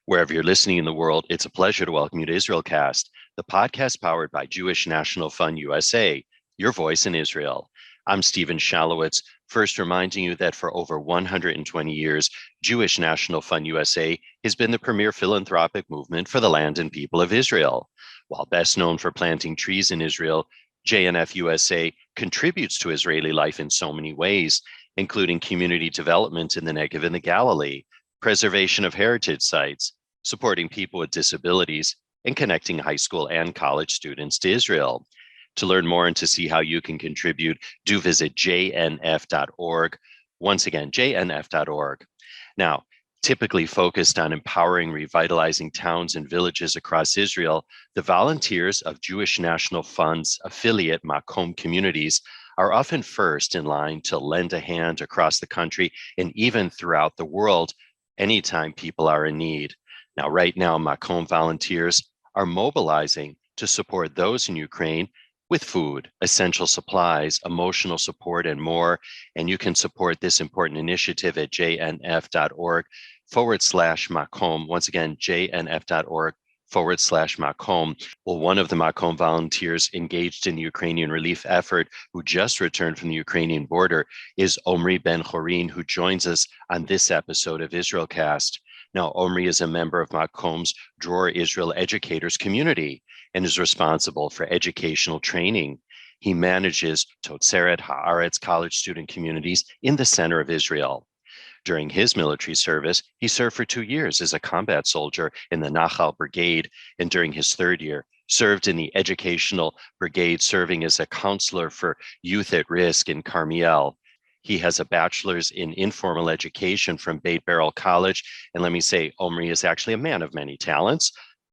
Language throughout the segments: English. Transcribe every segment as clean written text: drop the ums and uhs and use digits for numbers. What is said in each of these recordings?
Wherever you're listening in the world, it's a pleasure to welcome you to IsraelCast, the podcast powered by Jewish National Fund USA, your voice in Israel. I'm Stephen Shalowitz, first reminding you that for over 120 years, Jewish National Fund USA has been the premier philanthropic movement for the land and people of Israel. While best known for planting trees in Israel, JNF USA contributes to Israeli life in so many ways, including community development in the Negev and the Galilee, preservation of heritage sites, supporting people with disabilities, and connecting high school and college students to Israel. To learn more and to see how you can contribute, do visit jnf.org. Once again, jnf.org. Now, typically focused on empowering, revitalizing towns and villages across Israel, the volunteers of Jewish National Fund's affiliate MAKOM communities are often first in line to lend a hand across the country and even throughout the world anytime people are in need. Now, right now, MAKOM volunteers are mobilizing to support those in Ukraine with food, essential supplies, emotional support, and more. And you can support this important initiative at jnf.org/MAKOM. Once again, jnf.org/MAKOM. Well, one of the MAKOM volunteers engaged in the Ukrainian relief effort, who just returned from the Ukrainian border, is Omri Ben Horin, who joins us on this episode of IsraelCast. Now, Omri is a member of MAKOM's Dror Israel Educators community and is responsible for educational training. He manages Totzeret Haaretz college student communities in the center of Israel. During his military service, he served for 2 years as a combat soldier in the Nachal brigade, and during his third year, served in the educational brigade, serving as a counselor for youth at risk in Karmiel. He has a bachelor's in informal education from Beit Beryl College. And let me say, Omri is actually a man of many talents.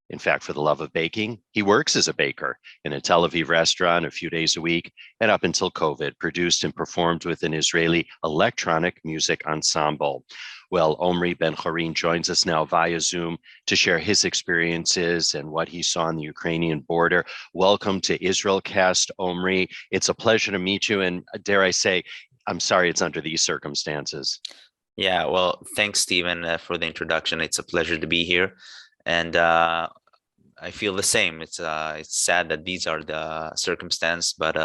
In fact, for the love of baking, he works as a baker in a Tel Aviv restaurant a few days a week, and up until COVID, produced and performed with an Israeli electronic music ensemble. Well, Omri Ben Horin joins us now via Zoom to share his experiences and what he saw on the Ukrainian border. Welcome to IsraelCast, Omri. It's a pleasure to meet you, and dare I say, I'm sorry it's under these circumstances. Yeah, well, thanks, Stephen, for the introduction. It's a pleasure to be here. And I feel the same. It's sad that these are the circumstances, but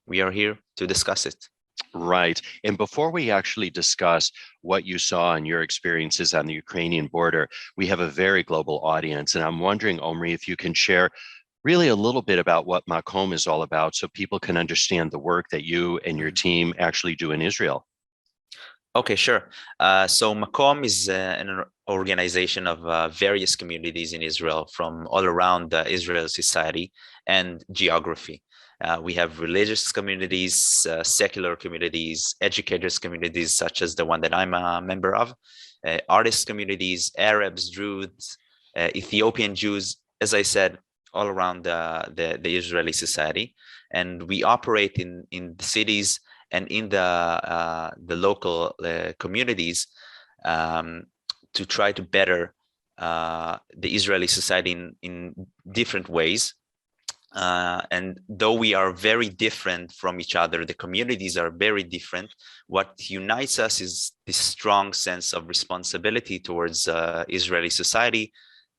we are here to discuss it. Right. And before we actually discuss what you saw and your experiences on the Ukrainian border, we have a very global audience. And I'm wondering, Omri, if you can share really a little bit about what MAKOM is all about so people can understand the work that you and your team actually do in Israel. Okay, sure. So MAKOM is an organization of various communities in Israel from all around Israel society and geography. We have religious communities, secular communities, educators communities, such as the one that I'm a member of, artist communities, Arabs, Druze, Ethiopian Jews, as I said, all around the Israeli society. And we operate in the cities and in the local communities to try to better the Israeli society in different ways. And though we are very different from each other, the communities are very different. What unites us is this strong sense of responsibility towards Israeli society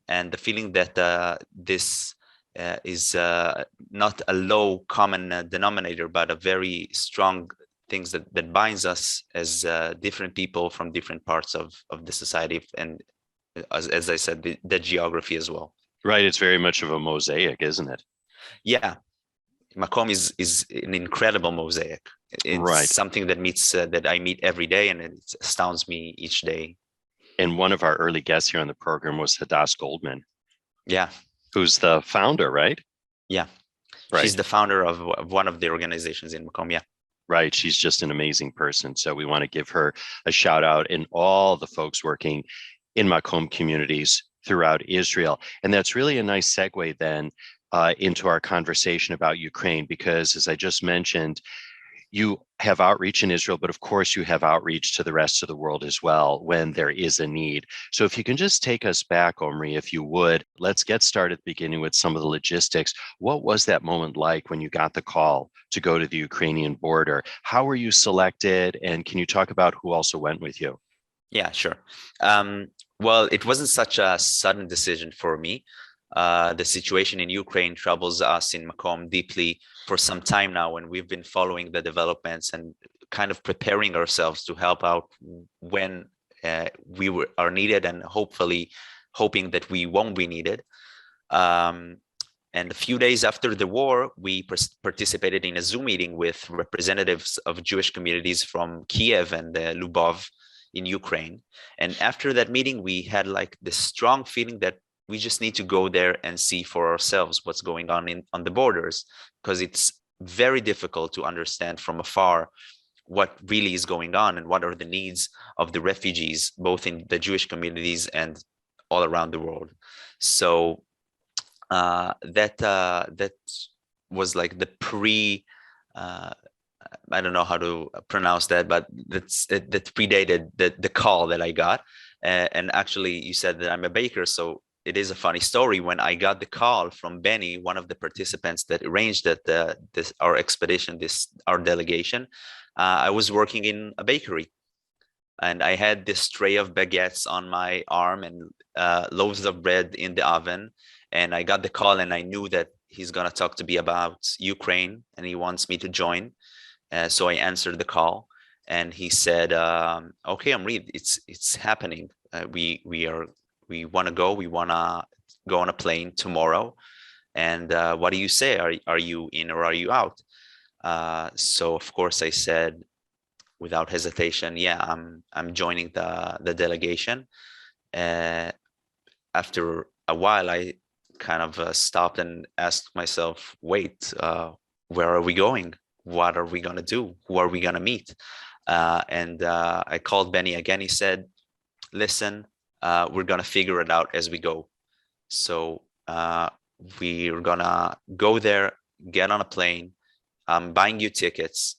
and the feeling that this is not a low common denominator, but a very strong things that binds us as different people from different parts of the society, and as I said, the geography as well. Right. It's very much of a mosaic, isn't it? Yeah. MAKOM is an incredible mosaic. It's right. Something that that I meet every day, and it astounds me each day. And one of our early guests here on the program was Hadass Goldman. Yeah. Who's the founder, right? Yeah. Right. She's the founder of one of the organizations in MAKOM. Yeah. Right. She's just an amazing person. So we want to give her a shout out and all the folks working in MAKOM communities throughout Israel. And that's really a nice segue then into our conversation about Ukraine, because as I just mentioned, you have outreach in Israel, but of course you have outreach to the rest of the world as well when there is a need. So if you can just take us back, Omri, if you would, let's get started beginning with some of the logistics. What was that moment like when you got the call to go to the Ukrainian border? How were you selected? And can you talk about who also went with you? Yeah, sure. Well, it wasn't such a sudden decision for me. The situation in Ukraine troubles us in MAKOM deeply for some time now, and we've been following the developments and kind of preparing ourselves to help out when are needed, and hopefully hoping that we won't be needed. And a few days after the war, we participated in a Zoom meeting with representatives of Jewish communities from Kiev and Lubov in Ukraine. And after that meeting, we had like this strong feeling that we just need to go there and see for ourselves what's going on the borders, because it's very difficult to understand from afar what really is going on and what are the needs of the refugees, both in the Jewish communities and all around the world. So that was like the I don't know how to pronounce that, but that predated the call that I got. And actually, you said that I'm a baker, so it is a funny story. When I got the call from Benny, one of the participants that arranged that our expedition, our delegation, I was working in a bakery, and I had this tray of baguettes on my arm and loaves of bread in the oven. And I got the call, and I knew that he's gonna talk to me about Ukraine, and he wants me to join. So I answered the call, and he said, "Okay, Omri, it's happening. We want to go. We want to go on a plane tomorrow. And what do you say? Are you in or are you out?" So of course I said, without hesitation, "Yeah, I'm joining the delegation." After a while, I kind of stopped and asked myself, "Wait, where are we going? What are we gonna do? Who are we gonna meet?" And I called Benny again. He said, "Listen, we're gonna figure it out as we go. So we're gonna go there, get on a plane. I'm buying you tickets,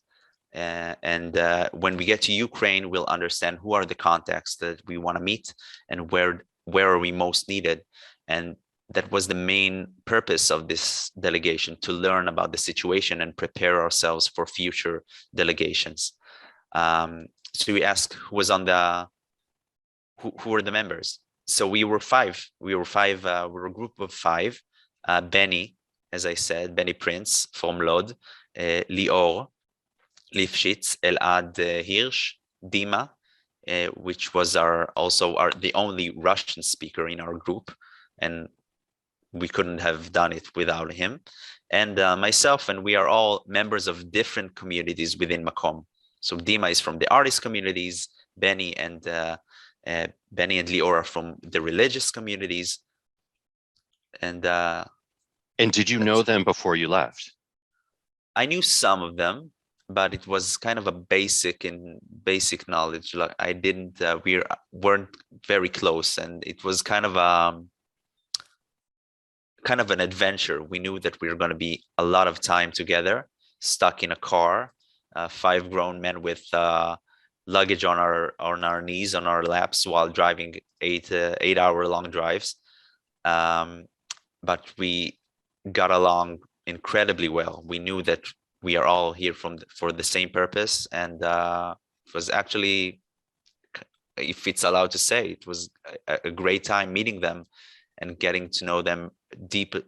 and when we get to Ukraine, we'll understand who are the contacts that we want to meet and where are we most needed." And that was the main purpose of this delegation, to learn about the situation and prepare ourselves for future delegations. So we asked who was on who were the members. So we were five. We were a group of five. Benny, as I said, Benny Prince from Lod, Lior Lifshitz, Elad Hirsch, Dima, which was the only Russian speaker in our group, and we couldn't have done it without him, and myself. And we are all members of different communities within MAKOM. So Dima is from the artist communities, Benny and Lior are from the religious communities. And did you know them before you left? I knew some of them, but it was kind of a basic knowledge. Like I didn't, we weren't very close, and it was kind of an adventure. We knew that we were going to be a lot of time together, stuck in a car, 5 grown men with luggage on our knees, on our laps, while driving 8-hour long drives. But we got along incredibly well. We knew that we are all here for the same purpose, and it was actually, if it's allowed to say, it was a great time meeting them and getting to know them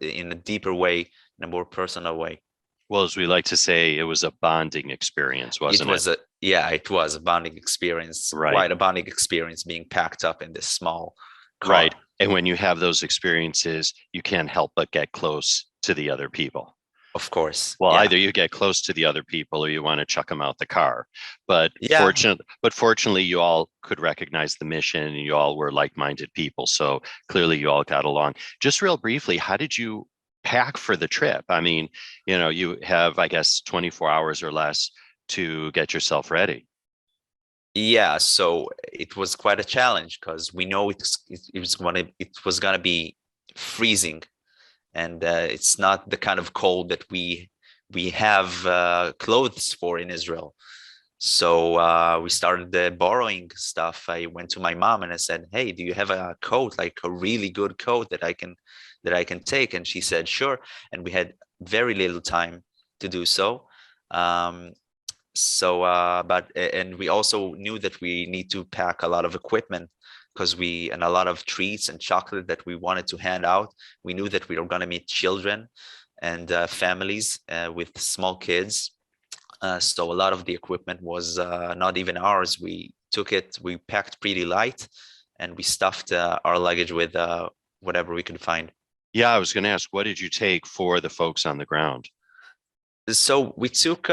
in a deeper way, in a more personal way. Well, as we like to say, it was a bonding experience, wasn't it? It was a bonding experience, right. Quite a bonding experience, being packed up in this small car. Right. And when you have those experiences, you can't help but get close to the other people. Of course. Well, either you get close to the other people or you want to chuck them out the car. But fortunately, you all could recognize the mission, and you all were like-minded people. So clearly you all got along. Just real briefly, how did you pack for the trip? I mean, you have, I guess, 24 hours or less to get yourself ready. Yeah, so it was quite a challenge, because we know it was gonna be freezing, and it's not the kind of cold that we have clothes for in Israel. So we started borrowing stuff. I went to my mom and I said, "Hey, do you have a coat, like a really good coat that I can take?" And she said, "Sure." And we had very little time to do so. And we also knew that we need to pack a lot of equipment, because and a lot of treats and chocolate that we wanted to hand out. We knew that we were going to meet children and families with small kids. So a lot of the equipment was not even ours. We took it, we packed pretty light, and we stuffed our luggage with whatever we could find. Yeah, I was going to ask, what did you take for the folks on the ground? So we took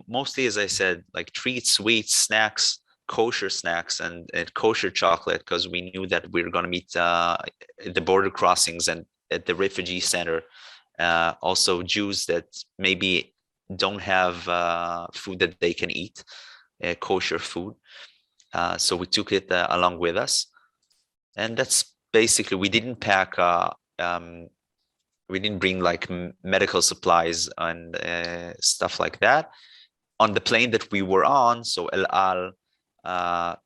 mostly, as I said, like treats, sweets, snacks, kosher snacks, and kosher chocolate, because we knew that we were going to meet at the border crossings and at the refugee center. Also Jews that maybe don't have food that they can eat, kosher food. So we took it along with us. And that's basically, we didn't pack, we didn't bring like medical supplies and stuff like that. On the plane that we were on, so El Al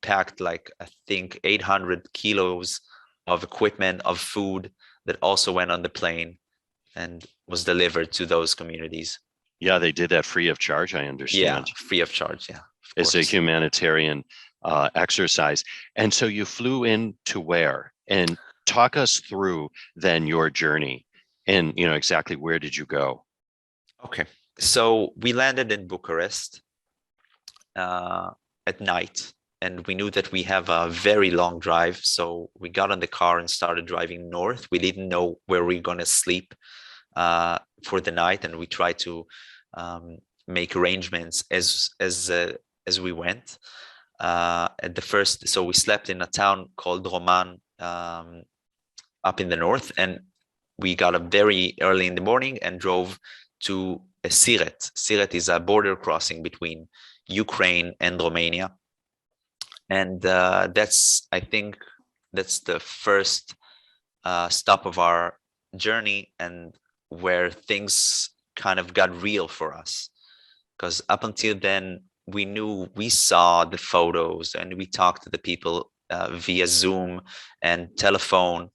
packed like, I think 800 kilos of equipment, of food that also went on the plane and was delivered to those communities. Yeah, they did that free of charge, I understand. Yeah, free of charge, yeah. It's a humanitarian exercise. And so you flew in to where? And talk us through then your journey and, you know, exactly where did you go? Okay, so we landed in Bucharest at night, and we knew that we have a very long drive. So we got on the car and started driving north. We didn't know where we were going to sleep for the night, and we tried to make arrangements as we went. At the first, so we slept in a town called Roman up in the north, and we got up very early in the morning and drove to Siret. Siret is a border crossing between Ukraine and Romania. And I think that's the first stop of our journey, and where things kind of got real for us. Because up until then, we saw the photos and we talked to the people via Zoom and telephone.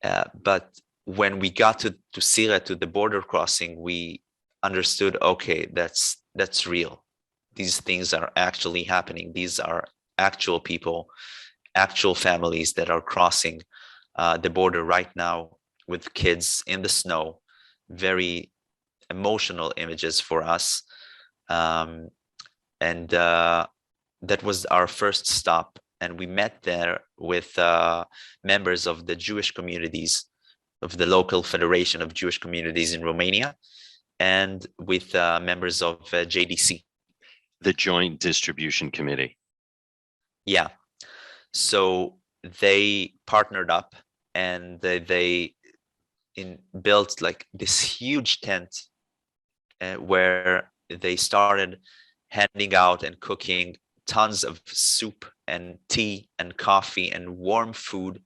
But when we got to Siret, to the border crossing, we understood, okay, that's real. These things are actually happening. These are actual people, actual families that are crossing the border right now with kids in the snow. Very emotional images for us. And that was our first stop. And we met there with members of the Jewish communities, of the local Federation of Jewish Communities in Romania, and with members of JDC. The Joint Distribution Committee. Yeah. So they partnered up, and they built like this huge tent where they started handing out and cooking tons of soup and tea and coffee and warm food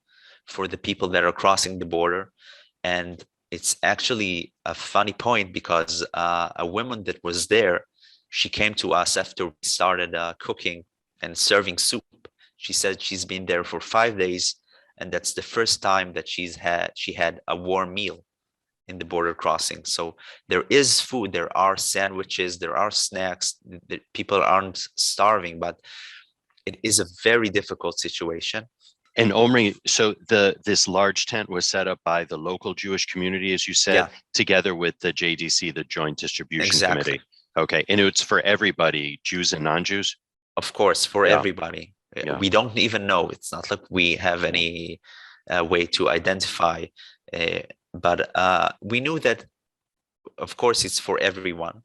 for the people that are crossing the border. And it's actually a funny point, because a woman that was there, she came to us after we started cooking and serving soup. She said she's been there for 5 days, and that's the first time that she had a warm meal in the border crossing. So there is food, there are sandwiches, there are snacks. People aren't starving, but it is a very difficult situation. And Omri, so this large tent was set up by the local Jewish community, as you said, Yeah. together with the JDC, the Joint Distribution Exactly. Committee. Okay, and it's for everybody, Jews and non-Jews? Of course, for Yeah. everybody. Yeah. We don't even know. It's not like we have any way to identify, but we knew that, of course, it's for everyone.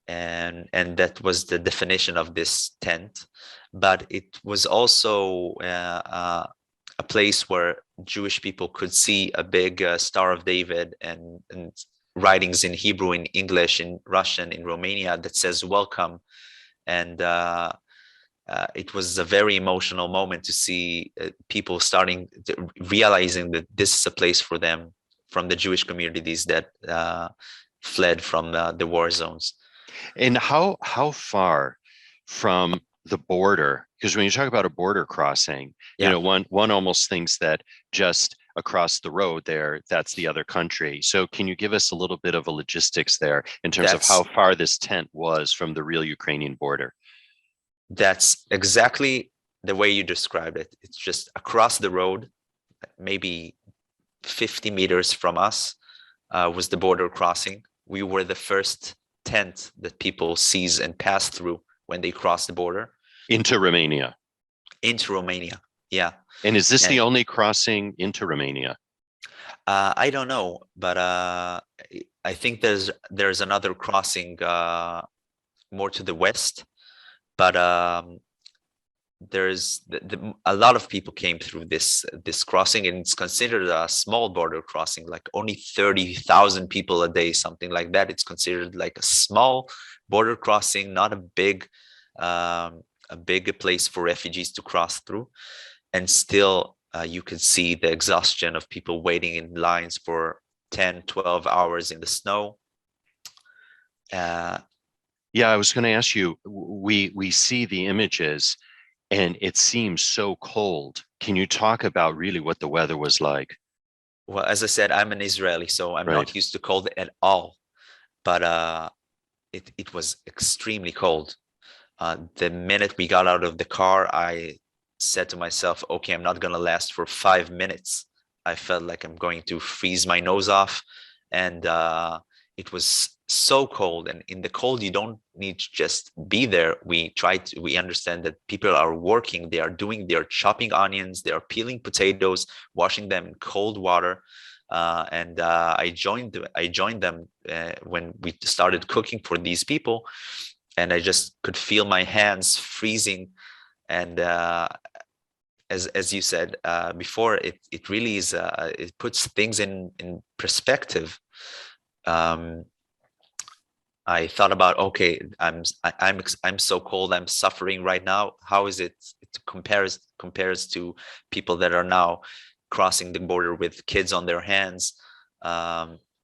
And that was the definition of this tent. But it was also a place where Jewish people could see a big Star of David and writings in Hebrew, in English, in Russian, in Romania that says welcome. And it was a very emotional moment to see people realizing that this is a place for them, from the Jewish communities that fled from the war zones. And how far from the border, because when you talk about a border crossing, Yeah. you know, one almost thinks that just across the road there, that's the other country. So can you give us a little bit of a logistics there in terms of how far this tent was from the real Ukrainian border? That's exactly the way you described it. It's just across the road, maybe 50 meters from us was the border crossing. We were the first tent that people seize and pass through when they cross the border. Into Romania. Into Romania, yeah. And is this the only crossing into Romania? I don't know, but I think there's another crossing more to the west, but there's a lot of people came through this crossing, and it's considered a small border crossing, like only 30,000 people a day, something like that. It's considered like a small border crossing, not a big place for refugees to cross through. And still you could see the exhaustion of people waiting in lines for 10, 12 hours in the snow. Yeah, I was going to ask you, we see the images and it seems so cold. Can you talk about really what the weather was like? Well, as I said, I'm an Israeli, so I'm not used to cold at all. But it was extremely cold. The minute we got out of the car, I said to myself, okay, I'm not going to last for 5 minutes. I felt like I'm going to freeze my nose off. And it was so cold. And in the cold, you don't need to just be there. We understand that people are working. They're chopping onions. They are peeling potatoes, washing them in cold water. And I joined them when we started cooking for these people. And I just could feel my hands freezing. And as you said before, it really is. It puts things in perspective. I thought about, okay, I'm so cold. I'm suffering right now. How is it compares to people that are now crossing the border with kids on their hands,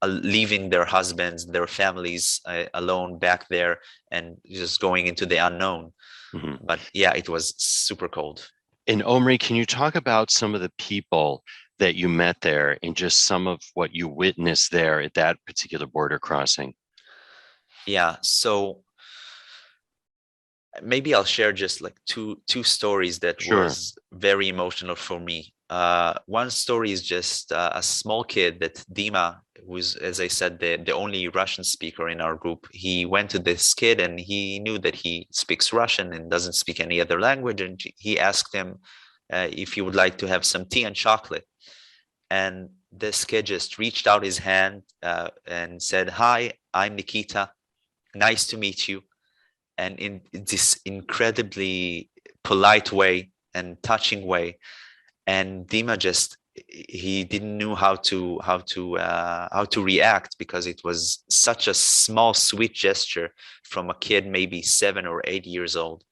leaving their husbands, their families alone back there, and just going into the unknown. Mm-hmm. But yeah, it was super cold. And Omri, can you talk about some of the people that you met there and just some of what you witnessed there at that particular border crossing? Yeah, so maybe I'll share just like two stories that was very emotional for me. One story is just a small kid that Dima, who's, as I said, the only Russian speaker in our group. He went to this kid and he knew that he speaks Russian and doesn't speak any other language. And he asked him if he would like to have some tea and chocolate. And this kid just reached out his hand and said, "Hi, I'm Nikita. Nice to meet you." And in this incredibly polite way and touching way. And Dima he didn't know how to react, because it was such a small, sweet gesture from a kid, maybe 7 or 8 years old.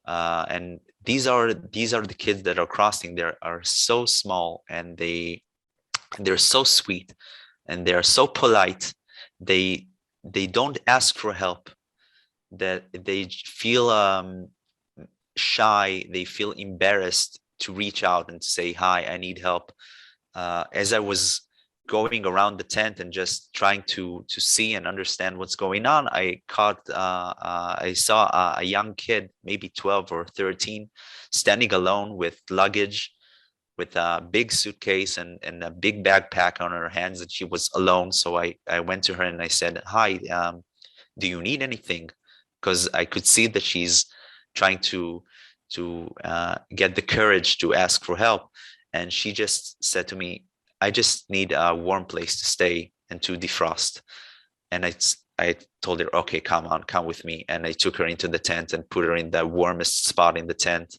And these are the kids that are crossing. They are so small, and they're so sweet, and they are so polite. They don't ask for help. That they feel shy, they feel embarrassed to reach out and say, "Hi, I need help." As I was going around the tent and just trying to see and understand what's going on, I saw a young kid, maybe 12 or 13, standing alone with luggage, with a big suitcase and a big backpack on her hands, and she was alone. So I went to her and I said, "Hi, do you need anything?" Because I could see that she's trying to get the courage to ask for help. And she just said to me, "I just need a warm place to stay and to defrost." And I told her, "Okay, come with me." And I took her into the tent and put her in the warmest spot in the tent,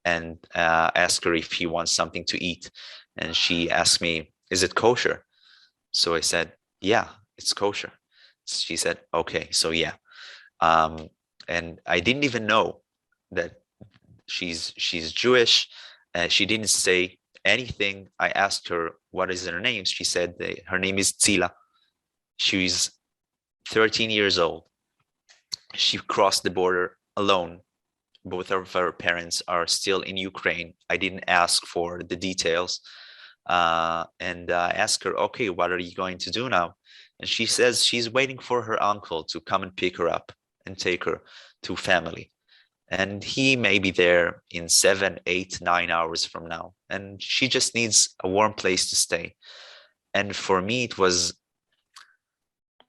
and asked her if she wants something to eat. And she asked me, "Is it kosher?" So I said, "Yeah, it's kosher." She said, "Okay, so yeah." And I didn't even know that she's Jewish. She didn't say anything. I asked her what is her name. She said her name is Tzila. She's 13 years old. She crossed the border alone. Both of her parents are still in Ukraine. I didn't ask for the details. And I asked her, "Okay, what are you going to do now?" And she says she's waiting for her uncle to come and pick her up and take her to family. and he may be there in 7, 8, 9 hours from now, and she just needs a warm place to stay. And for me, it was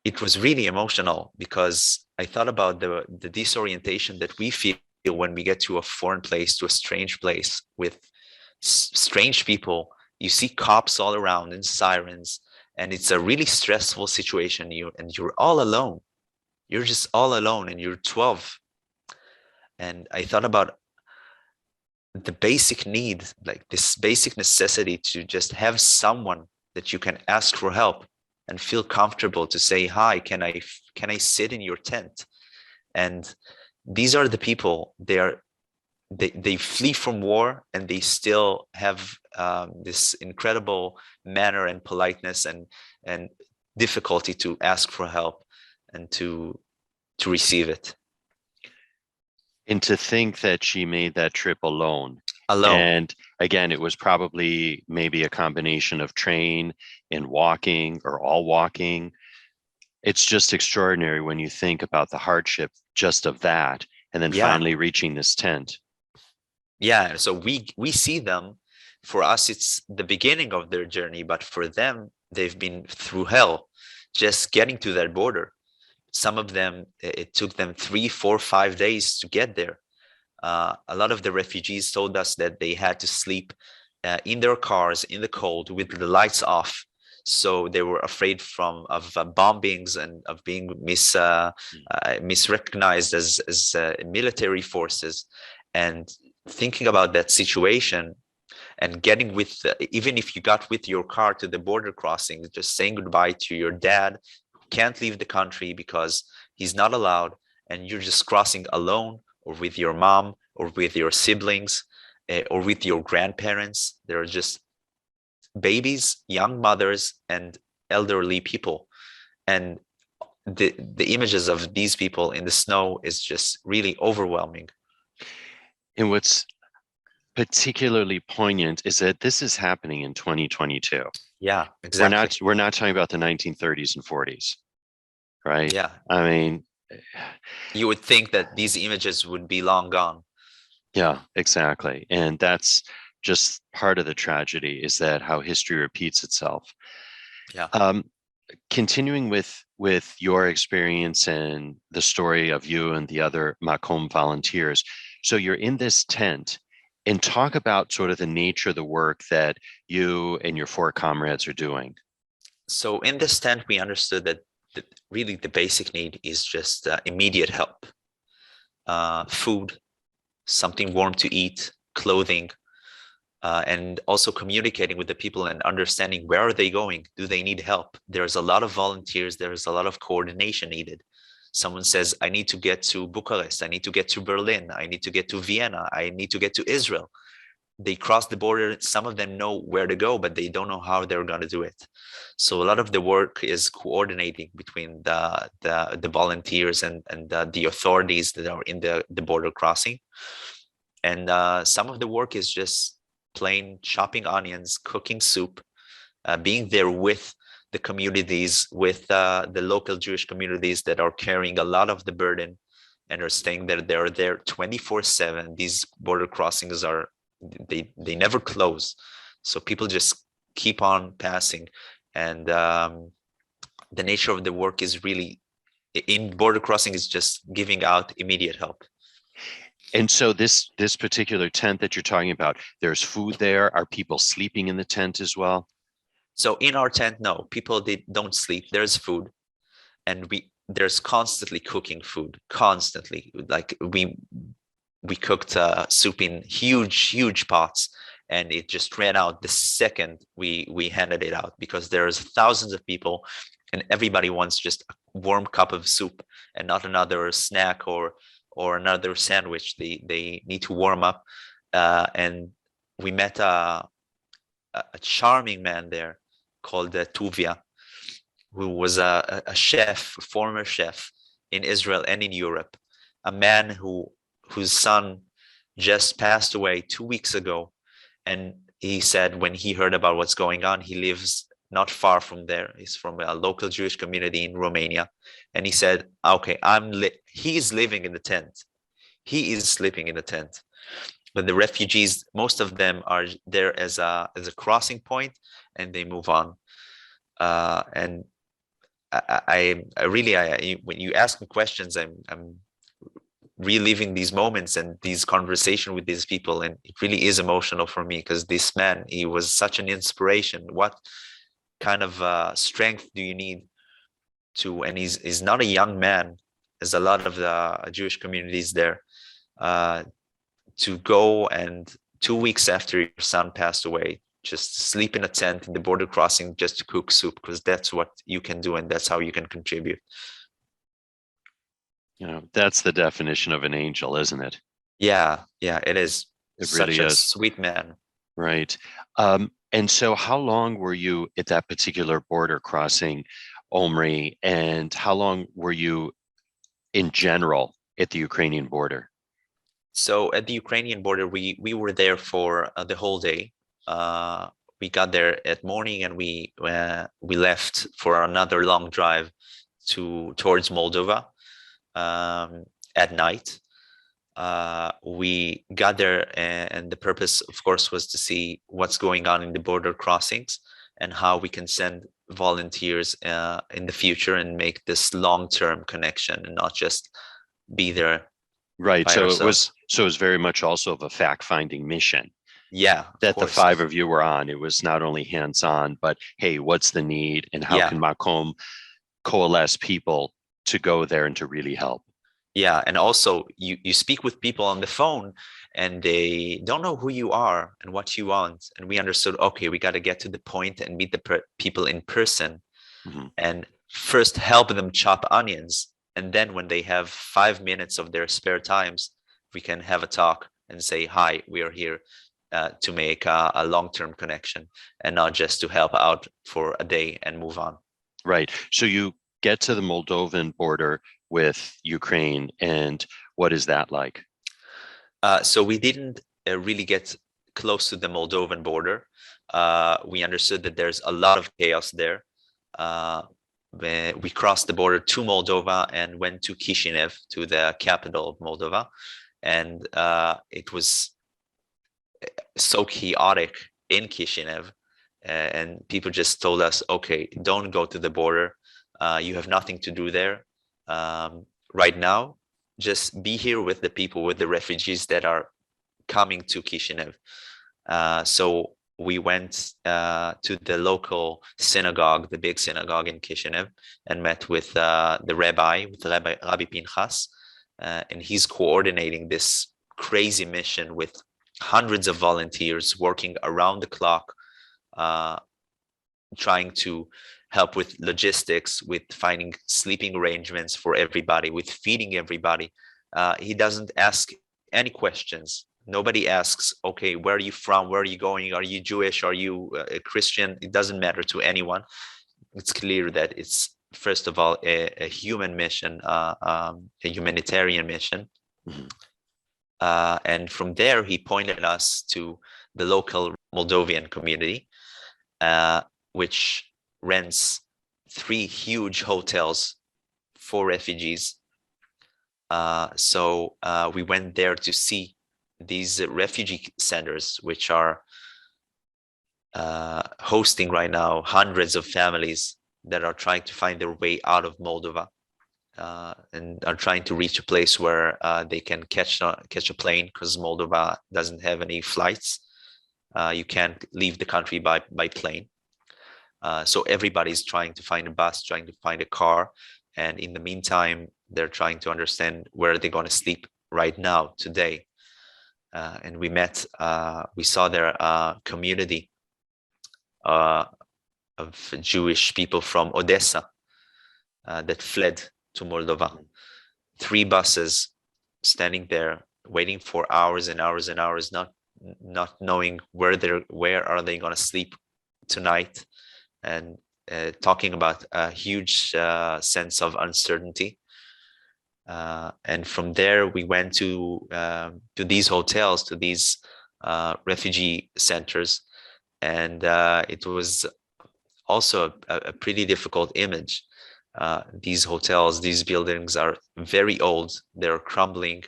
really emotional, because I thought about the disorientation that we feel when we get to a foreign place, to a strange place with strange people. You see cops all around and sirens, and it's a really stressful situation. You're all alone. You're just all alone, and you're 12. And I thought about the basic need, like this basic necessity to just have someone that you can ask for help and feel comfortable to say, hi, can I sit in your tent? And these are the people. They flee from war, and they still have this incredible manner and politeness and difficulty to ask for help and to receive it. And to think that she made that trip alone. Alone. And again, it was probably maybe a combination of train and walking, or all walking. It's just extraordinary when you think about the hardship just of that, and then finally reaching this tent. Yeah, so we see them. For us, it's the beginning of their journey, but for them, they've been through hell just getting to that border. Some of them, it took them 3, 4, 5 days to get there. A lot of the refugees told us that they had to sleep in their cars in the cold with the lights off. So they were afraid of bombings and of being misrecognized as military forces. And thinking about that situation and getting with, even if you got with your car to the border crossing, just saying goodbye to your dad, who can't leave the country because he's not allowed, and you're just crossing alone, or with your mom, or with your siblings, or with your grandparents. There are just babies, young mothers, and elderly people. And the images of these people in the snow is just really overwhelming. And what's particularly poignant is that this is happening in 2022. Yeah, exactly. We're not talking about the 1930s and 40s, right? Yeah. I mean, you would think that these images would be long gone. Yeah, exactly. And that's just part of the tragedy, is that how history repeats itself. Yeah. Continuing with your experience and the story of you and the other MAKOM volunteers. So you're in this tent, and talk about sort of the nature of the work that you and your 4 comrades are doing. So in this tent, we understood that really the basic need is just immediate help. Food, something warm to eat, clothing, and also communicating with the people and understanding, where are they going? Do they need help? There's a lot of volunteers. There's a lot of coordination needed. Someone says, I need to get to Bucharest. I need to get to Berlin. I need to get to Vienna. I need to get to Israel. They cross the border. Some of them know where to go, but they don't know how they're going to do it. So a lot of the work is coordinating between the volunteers and the authorities that are in the border crossing. And some of the work is just plain chopping onions, cooking soup, being there with the communities, with the local Jewish communities that are carrying a lot of the burden and are staying there. They're there 24/7. These border crossings they never close. So people just keep on passing. And the nature of the work is really, in border crossing, is just giving out immediate help. And so this particular tent that you're talking about, there's food there. Are people sleeping in the tent as well? So in our tent, no, people don't sleep. There's food, and there's constantly cooking food, constantly. Like we cooked soup in huge pots, and it just ran out the second we handed it out, because there's thousands of people, and everybody wants just a warm cup of soup and not another snack or another sandwich. They need to warm up. And we met a charming man there called Tuvia, who was a former chef in Israel and in Europe, a man whose son just passed away 2 weeks ago. And he said, when he heard about what's going on, he lives not far from there. He's from a local Jewish community in Romania. And he said, okay, he's living in the tent. he is sleeping in a tent. But the refugees, most of them are there as a crossing point, and they move on. And I really, when you ask me questions, I'm reliving these moments and these conversation with these people, and it really is emotional for me, because this man, he was such an inspiration. What kind of strength do you need to? And he's not a young man, as a lot of the Jewish communities there, to go and 2 weeks after your son passed away, just sleep in a tent in the border crossing just to cook soup, because that's what you can do and that's how you can contribute. That's the definition of an angel, isn't it? Yeah, it is. It Such really a is. sweet man. Right. And so how long were you at that particular border crossing, Omri, and how long were you in general at the Ukrainian border? So at the Ukrainian border, we were there for the whole day. We got there at morning, and we left for another long drive towards Moldova at night. We got there, and the purpose, of course, was to see what's going on in the border crossings and how we can send volunteers in the future and make this long-term connection and not just be there. Right. So ourselves. it was very much also of a fact-finding mission. Yeah. That the five of you were on. It was not only hands-on, but hey, what's the need, and how can MAKOM coalesce people to go there and to really help? Yeah, and also you speak with people on the phone, and they don't know who you are and what you want. And we understood, okay, we got to get to the point and meet the people in person, and first help them chop onions. And then when they have 5 minutes of their spare times, we can have a talk and say, hi, we are here to make a long-term connection, and not just to help out for a day and move on. Right. So you get to the Moldovan border with Ukraine, and what is that like? So we didn't really get close to the Moldovan border. We understood that there's a lot of chaos there. We crossed the border to Moldova and went to Chisinau, to the capital of Moldova. And it was so chaotic in Chisinau. And people just told us, okay, don't go to the border. You have nothing to do there right now. Just be here with the people, with the refugees that are coming to Chisinau. So we went to the local synagogue, the big synagogue in Chisinau, and met with the rabbi, Rabbi Pinchas, and he's coordinating this crazy mission with hundreds of volunteers working around the clock, trying to help with logistics, with finding sleeping arrangements for everybody, with feeding everybody. He doesn't ask any questions. Nobody asks, okay, where are you from? Where are you going? Are you Jewish? Are you a Christian? It doesn't matter to anyone. It's clear that it's, first of all, a human mission, a humanitarian mission. And from there, he pointed us to the local Moldovan community, which rents 3 huge hotels for refugees. So we went there to see these refugee centers, which are hosting right now hundreds of families that are trying to find their way out of Moldova, and are trying to reach a place where they can catch a plane, because Moldova doesn't have any flights. You can't leave the country by plane. So everybody's trying to find a bus, trying to find a car. And in the meantime, they're trying to understand where they're going to sleep right now, today. And we saw their community of Jewish people from Odessa that fled to Moldova. 3 buses standing there, waiting for hours and hours and hours, not knowing where are they going to sleep tonight, and talking about a huge sense of uncertainty. And from there, we went to these hotels, to these refugee centers, and it was also a pretty difficult image. These hotels, these buildings are very old. They're crumbling.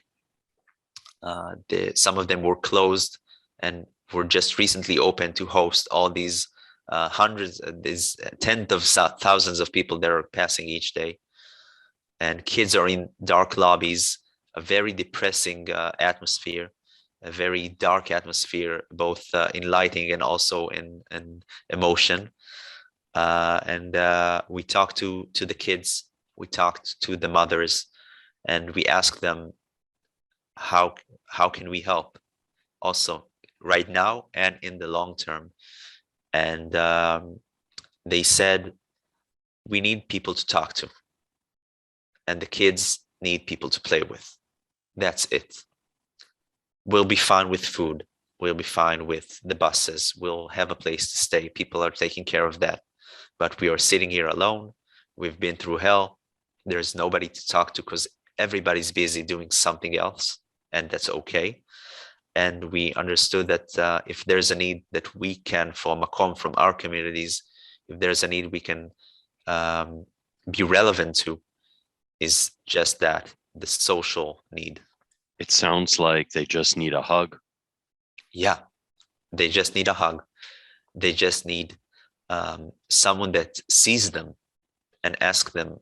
Some of them were closed and were just recently open to host all these these tens of thousands of people that are passing each day. And kids are in dark lobbies, a very depressing atmosphere, a very dark atmosphere, both in lighting and also in emotion. We talked to the kids, we talked to the mothers, and we asked them how can we help also right now and in the long term. And they said, we need people to talk to, and the kids need people to play with. That's it. We'll be fine with food. We'll be fine with the buses. We'll have a place to stay. People are taking care of that. But we are sitting here alone. We've been through hell. There's nobody to talk to because everybody's busy doing something else, and that's okay. And we understood that if there's a need that we can, for MAKOM, from our communities, if there's a need we can be relevant to, is just that, the social need. It sounds like they just need a hug. Yeah, they just need a hug. They just need someone that sees them and asks them,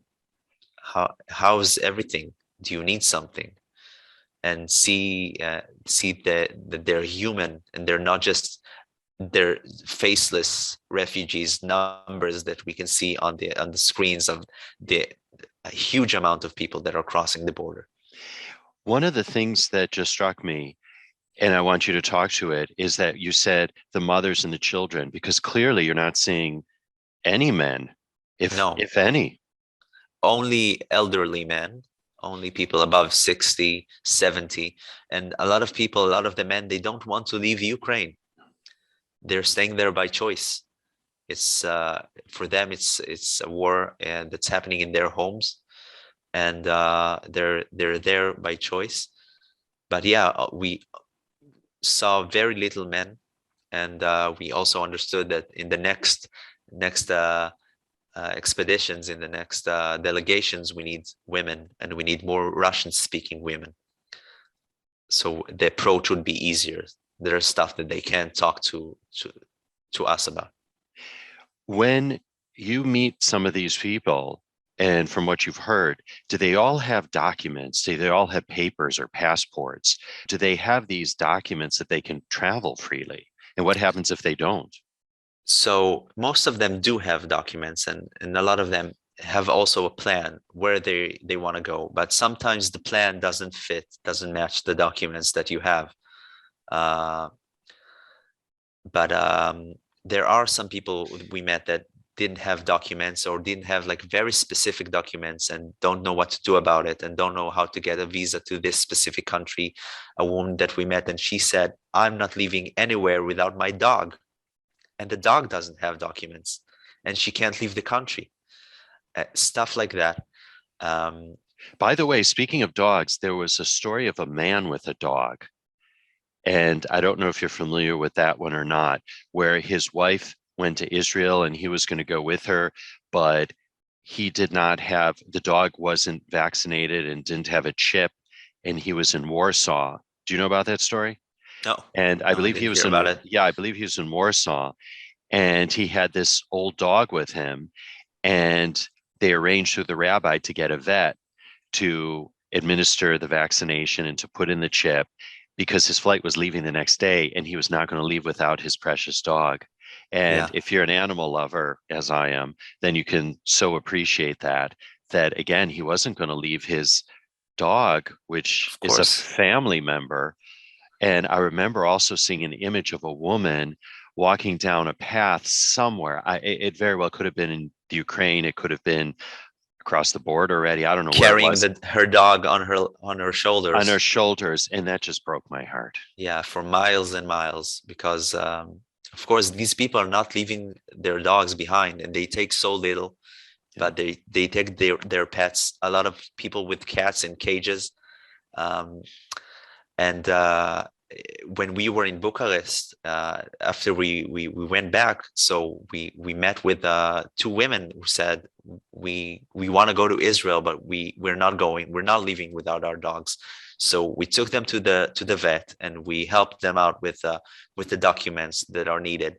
how's everything? Do you need something? And see that they're human and they're not just they're faceless refugees numbers that we can see on the screens of a huge amount of people that are crossing the border. One of the things that just struck me, and I want you to talk to it, is that you said the mothers and the children, because clearly you're not seeing any men, if any. Only elderly men, only people above 60, 70. And a lot of the men, they don't want to leave Ukraine. They're staying there by choice. It's for them, it's a war and that's happening in their homes, and they're there by choice. But yeah, we saw very little men, and we also understood that in the next expeditions, in the next delegations, we need women, and we need more Russian-speaking women. So the approach would be easier. There's stuff that they can talk to us about. When you meet some of these people, and from what you've heard, do they all have documents? Do they all have papers or passports? Do they have these documents that they can travel freely? And what happens if they don't? So most of them do have documents, and a lot of them have also a plan where they want to go. But sometimes the plan doesn't doesn't match the documents that you have. But there are some people we met that didn't have documents, or didn't have like very specific documents, and don't know what to do about it, and don't know how to get a visa to this specific country. A woman that we met, and she said, I'm not leaving anywhere without my dog. And the dog doesn't have documents, and she can't leave the country. Stuff like that. By the way, speaking of dogs, there was a story of a man with a dog. And I don't know if you're familiar with that one or not, where his wife went to Israel and he was going to go with her, but he did not have, the dog wasn't vaccinated and didn't have a chip, and he was in Warsaw. Do you know about that story? No. And I believe he was in, I believe he was in Warsaw, and he had this old dog with him, and they arranged with the rabbi to get a vet to administer the vaccination and to put in the chip, because his flight was leaving the next day and he was not going to leave without his precious dog. And if you're an animal lover, as I am, then you can so appreciate that again, he wasn't going to leave his dog, which is a family member. And I remember also seeing an image of a woman walking down a path somewhere. It very well could have been in the Ukraine. It could have been across the border already. I don't know. Carrying her dog on her shoulders. On her shoulders, and that just broke my heart. Yeah, for miles and miles, because of course these people are not leaving their dogs behind, and they take so little, but they take their pets. A lot of people with cats in cages. When we were in Bucharest, after we went back, so we met with two women who said, we want to go to Israel, but we're not going. We're not leaving without our dogs. So we took them to the vet, and we helped them out with the documents that are needed.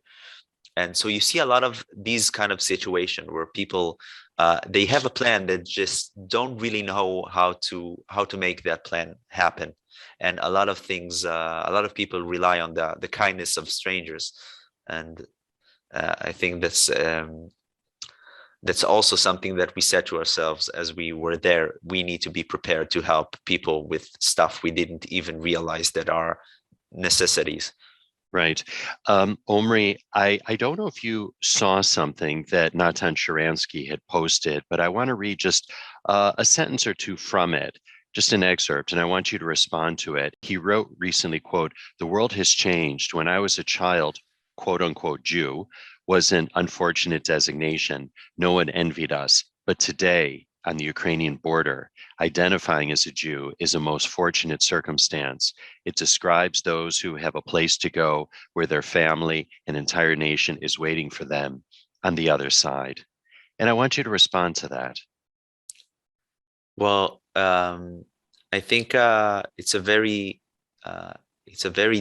And so you see a lot of these kind of situation where people they have a plan that just don't really know how to make that plan happen. And a lot of things, a lot of people rely on the kindness of strangers. And I think that's also something that we said to ourselves as we were there. We need to be prepared to help people with stuff we didn't even realize that are necessities. Right. Omri, I don't know if you saw something that Natan Sharansky had posted, but I want to read just a sentence or two from it, just an excerpt, and I want you to respond to it. He wrote recently, quote, "The world has changed. When I was a child, quote unquote, Jew was an unfortunate designation. No one envied us. But today, on the Ukrainian border, identifying as a Jew is a most fortunate circumstance. It describes those who have a place to go where their family and entire nation is waiting for them on the other side." And I want you to respond to that. Well, I think it's a very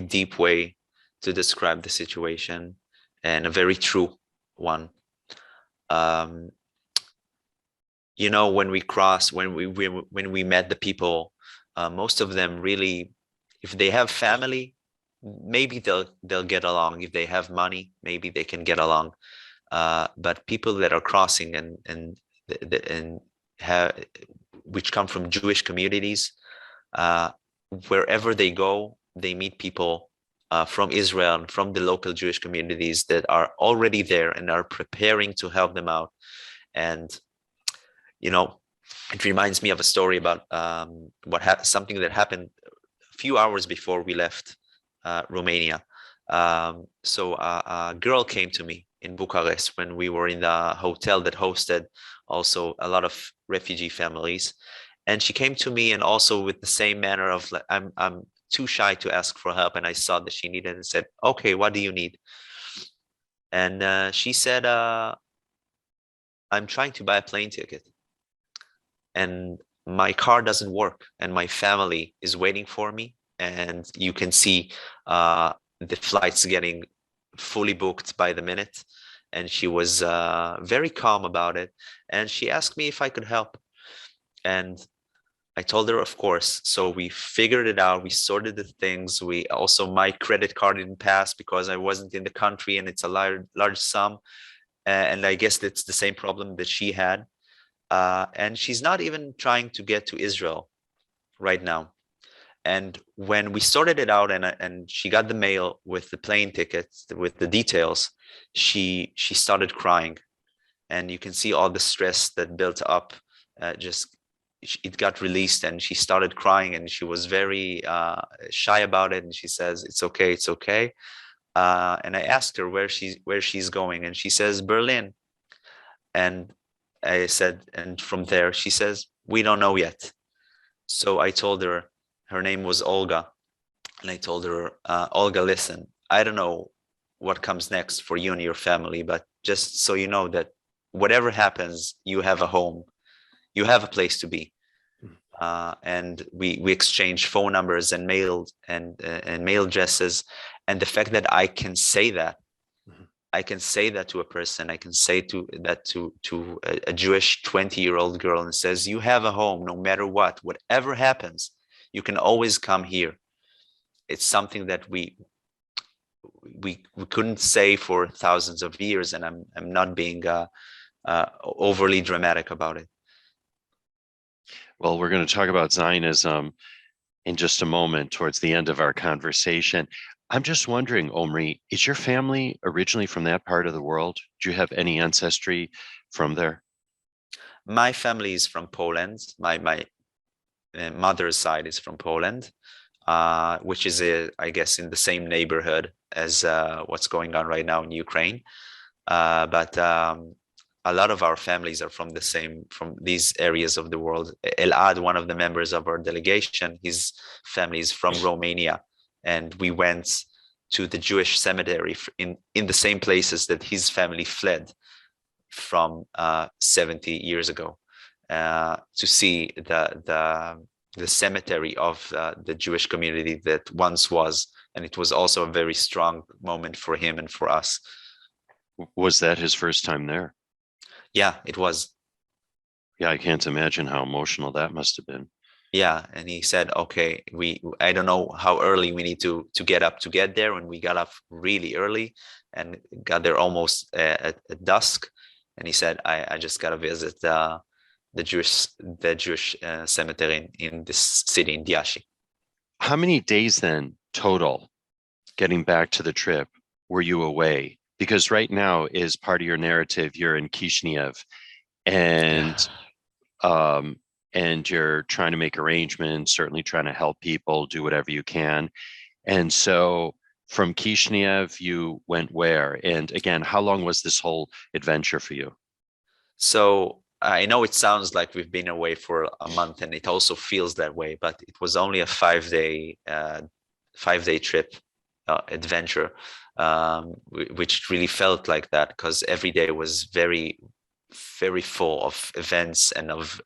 deep way to describe the situation, and a very true one. When we met the people, most of them really, if they have family, maybe they'll get along. If they have money, maybe they can get along. But people that are crossing and have, which come from Jewish communities, wherever they go, they meet people from Israel and from the local Jewish communities that are already there and are preparing to help them out. And it reminds me of a story about something that happened a few hours before we left Romania. So a girl came to me in Bucharest when we were in the hotel that hosted also a lot of refugee families. And she came to me, and also with the same manner of, I'm too shy to ask for help. And I saw that she needed and said, "Okay, what do you need?" And she said, "I'm trying to buy a plane ticket, and my car doesn't work, and my family is waiting for me. And you can see the flights getting fully booked by the minute." And she was very calm about it. And she asked me if I could help. And I told her, of course. So we figured it out. We sorted the things. My credit card didn't pass because I wasn't in the country, and it's a large sum. And I guess that's the same problem that she had. And she's not even trying to get to Israel right now. And when we sorted it out, and she got the mail with the plane tickets, with the details, she started crying. And you can see all the stress that built up. It got released, and she started crying, and she was very shy about it. And she says, "It's okay, it's okay." And I asked her where she's going, and she says, "Berlin." And I said, and from there, she says, "We don't know yet." So I told her, her name was Olga. And I told her, "Olga, listen, I don't know what comes next for you and your family, but just so you know that whatever happens, you have a home, you have a place to be." And we exchanged phone numbers and mail addresses. And the fact that I can say that, I can say that to a person, I can say that to a Jewish 20-year-old girl, and says, "You have a home, no matter what, whatever happens, you can always come here." It's something that we couldn't say for thousands of years, and I'm not being overly dramatic about it. Well, we're going to talk about Zionism in just a moment towards the end of our conversation. I'm just wondering, Omri, is your family originally from that part of the world? Do you have any ancestry from there? My family is from Poland. My mother's side is from Poland, which is, I guess, in the same neighborhood as what's going on right now in Ukraine. But a lot of our families are from these areas of the world. Elad, one of the members of our delegation, his family is from Romania. And we went to the Jewish cemetery in the same places that his family fled from 70 years ago, to see cemetery of the Jewish community that once was, and it was also a very strong moment for him and for us. Was that his first time there? Yeah, it was. Yeah, I can't imagine how emotional that must have been. Yeah, and he said, okay, I don't know how early we need to get up to get there, and we got up really early and got there almost at dusk. And he said, I just got to visit the Jewish cemetery in this city in Diashi. How many days then total, getting back to the trip, were you away? Because right now is part of your narrative, you're in Kishinev, and you're trying to make arrangements, certainly trying to help people, do whatever you can. And so from Kishinev, you went where? And again, how long was this whole adventure for you? So I know it sounds like we've been away for a month, and it also feels that way, but it was only a 5-day trip adventure, which really felt like that because every day was very, very full of events and of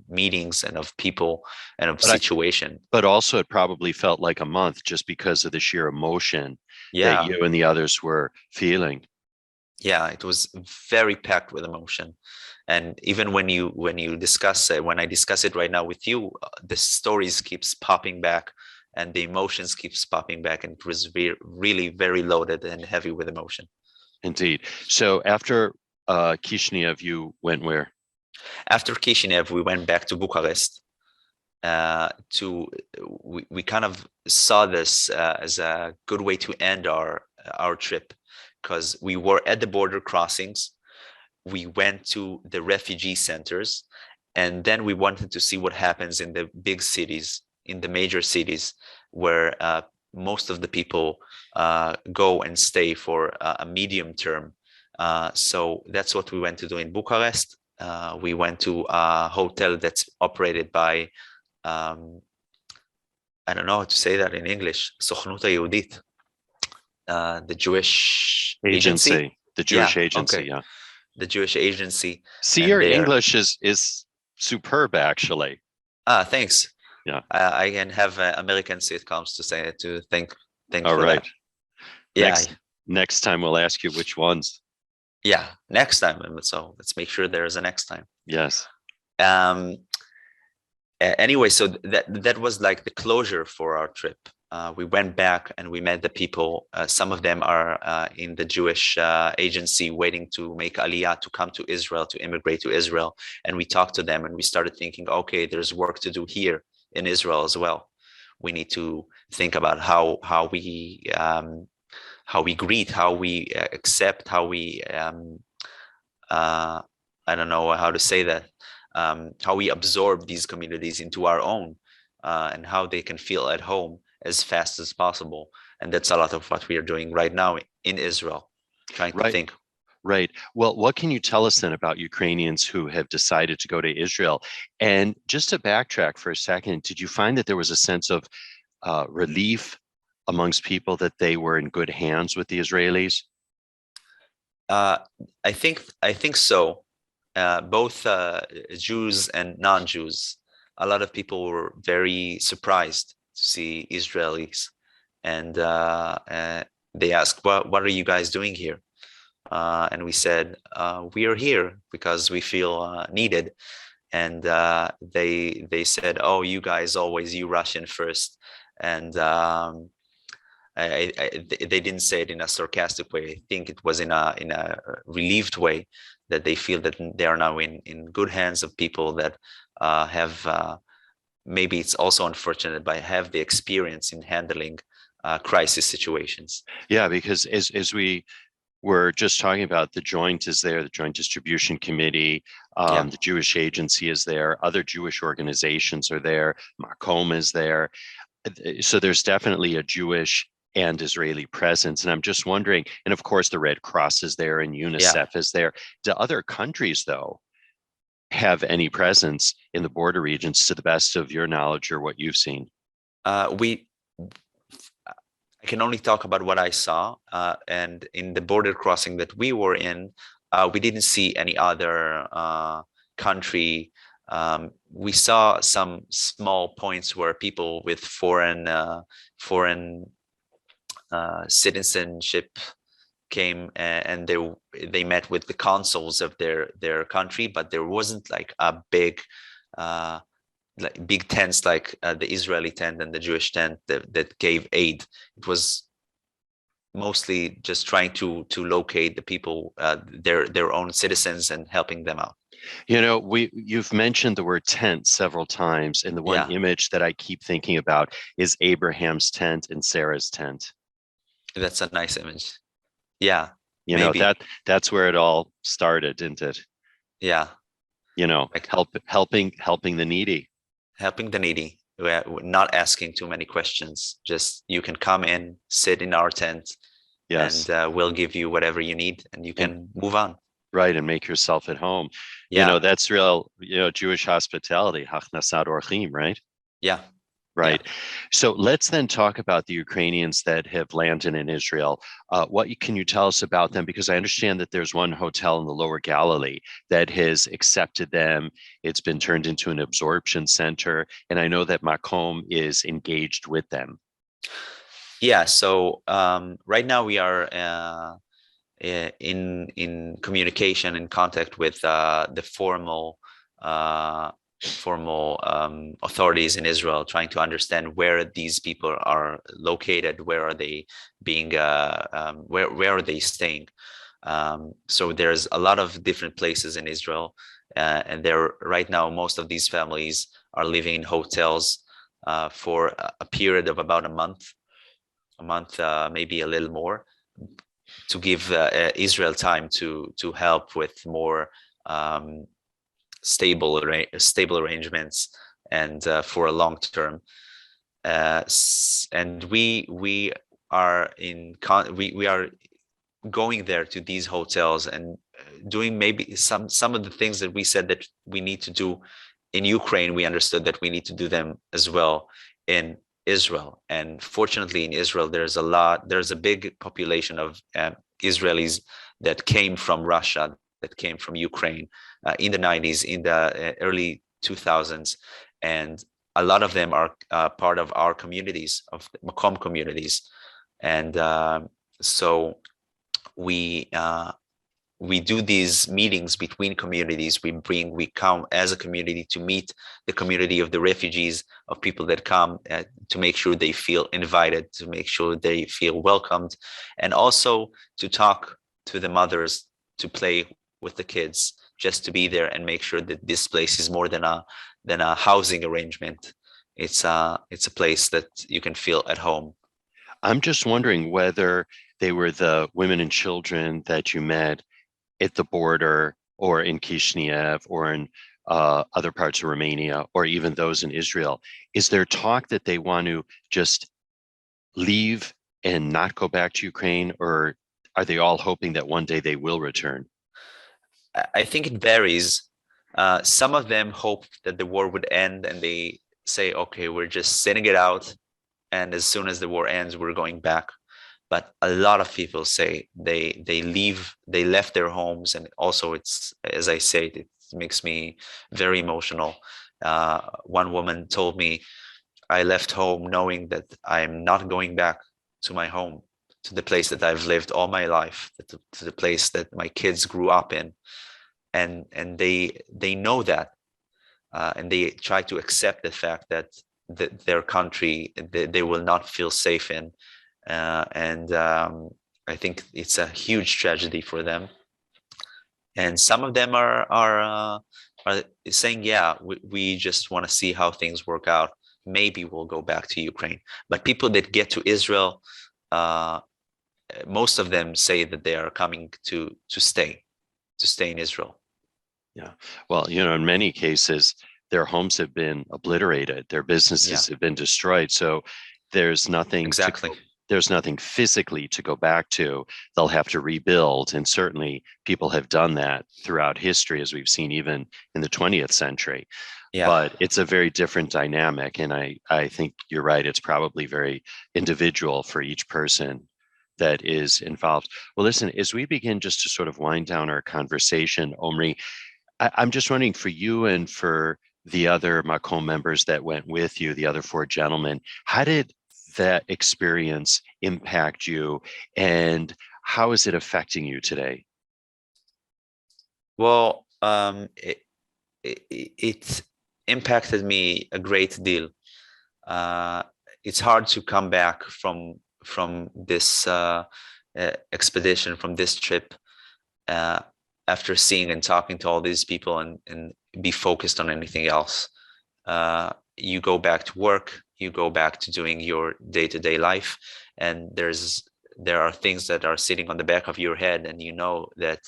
meetings and of people and of situation. But also it probably felt like a month just because of the sheer emotion that you and the others were feeling. Yeah, it was very packed with emotion. And even when you discuss it, when I discuss it right now with you, the stories keeps popping back and the emotions keeps popping back, and it was really very loaded and heavy with emotion. Indeed. So after Kishinev, you went where? After Kishinev, we went back to Bucharest. We kind of saw this as a good way to end our trip, because we were at the border crossings. We went to the refugee centers, and then we wanted to see what happens in the big cities, in the major cities, where most of the people go and stay for a medium term. So that's what we went to do in Bucharest. We went to a hotel that's operated by, I don't know how to say that in English, Sochnut HaYehudit, the Jewish agency. The Jewish agency, okay. The Jewish agency. See, your English is superb, actually. Thanks. Yeah, I can have American sitcoms to say to thank. All right. That. Yeah. Next time we'll ask you which ones. Yeah, next time. So let's make sure there's a next time. Yes. Anyway, so that was like the closure for our trip. We went back and we met the people. Some of them are in the Jewish agency waiting to make Aliyah, to come to Israel, to immigrate to Israel. And we talked to them and we started thinking, okay, there's work to do here in Israel as well. We need to think about how we greet, how we accept, how we I don't know how to say that, how we absorb these communities into our own, and how they can feel at home as fast as possible. And that's a lot of what we are doing right now in Israel, trying to think. Right. Well, what can you tell us then about Ukrainians who have decided to go to Israel? And just to backtrack for a second, did you find that there was a sense of relief amongst people that they were in good hands with the Israelis? I think so. Both Jews and non-Jews. A lot of people were very surprised to see Israelis, and they asked, "What are you guys doing here?" And we said, "We are here because we feel needed." And they said, "Oh, you guys always, you Russian first." And they didn't say it in a sarcastic way. I think it was in a relieved way, that they feel that they are now in good hands of people that have, maybe it's also unfortunate, but have the experience in handling crisis situations. Yeah, because as we were just talking about, the Joint is there, the Joint Distribution Committee, the Jewish Agency is there, other Jewish organizations are there, MAKOM is there. So there's definitely a Jewish and Israeli presence. And I'm just wondering, and of course the Red Cross is there and UNICEF is there. Do other countries, though, have any presence in the border regions to the best of your knowledge or what you've seen? I can only talk about what I saw. And in the border crossing that we were in, we didn't see any other country We saw some small points where people with foreign citizenship came and they met with the consuls of their country, but there wasn't like a big big tents like the Israeli tent and the Jewish tent that gave aid. It was mostly just trying to locate the people, their own citizens, and helping them out. You've mentioned the word tent several times, and the one Yeah, image that I keep thinking about is Abraham's tent and Sarah's tent. that's a nice image. Yeah, You know, maybe. that's where it all started, didn't it? Yeah, like Helping the needy. helping the needy. We're not asking too many questions. Just you can come in, sit in our tent, Yes. and we'll give you whatever you need, and you And can move on. right, and make yourself at home. Yeah, That's real, Jewish hospitality, hachnasat orchim, right? yeah, yeah. Right. So let's then talk about the Ukrainians that have landed in Israel. Can you tell us about them? Because I understand that there's one hotel in the Lower Galilee that has accepted them. It's been turned into an absorption center, and I know that MAKOM is engaged with them. Yeah. So right now we are in communication and contact with the formal authorities in Israel, trying to understand where these people are located, where are they being, where are they staying. So there's a lot of different places in Israel, and there right now most of these families are living in hotels for a period of about a month, maybe a little more, to give Israel time to help with more stable arrangements and for a long term. And we are we are going there to these hotels and doing maybe some of the things that we said that we need to do in Ukraine. We understood that we need to do them as well in Israel. And fortunately, in Israel, there's a big population of Israelis that came from Russia, that came from Ukraine in the 90s, in the early 2000s. And a lot of them are part of our communities, of the MAKOM communities. And so we do these meetings between communities. We come as a community to meet the community of the refugees, of people that come, to make sure they feel invited, to make sure they feel welcomed, and also to talk to the mothers, to play with the kids, just to be there and make sure that this place is more than a housing arrangement. It's a place that you can feel at home. I'm just wondering whether they were the women and children that you met at the border or in Kishinev or in other parts of Romania or even those in Israel. Is there talk that they want to just leave and not go back to Ukraine, or are they all hoping that one day they will return? I think it varies. Some of them hope that the war would end and they say, okay, we're just sitting it out. And as soon as the war ends, we're going back. But a lot of people say they left their homes. And also it's, as I say, it makes me very emotional. One woman told me, I left home knowing that I'm not going back to my home, to the place that I've lived all my life, to the place that my kids grew up in. And they know that, and they try to accept the fact that their country they will not feel safe in. And I think it's a huge tragedy for them. And some of them are saying, yeah, we just want to see how things work out. Maybe we'll go back to Ukraine. But people that get to Israel, most of them say that they are coming to stay in Israel. Yeah. Well, in many cases, their homes have been obliterated, their businesses have been destroyed. So there's nothing exactly. There's nothing physically to go back to. They'll have to rebuild. And certainly people have done that throughout history, as we've seen even in the 20th century. Yeah. But it's a very different dynamic. And I think you're right. It's probably very individual for each person that is involved. Well, listen, as we begin just to sort of wind down our conversation, Omri, I'm just wondering for you and for the other MAKOM members that went with you, the other four gentlemen, how did that experience impact you, and how is it affecting you today? Well, it impacted me a great deal. It's hard to come back from this expedition, from this trip, uh, after seeing and talking to all these people and be focused on anything else. You go back to work, you go back to doing your day-to-day life, and there are things that are sitting on the back of your head, and you know that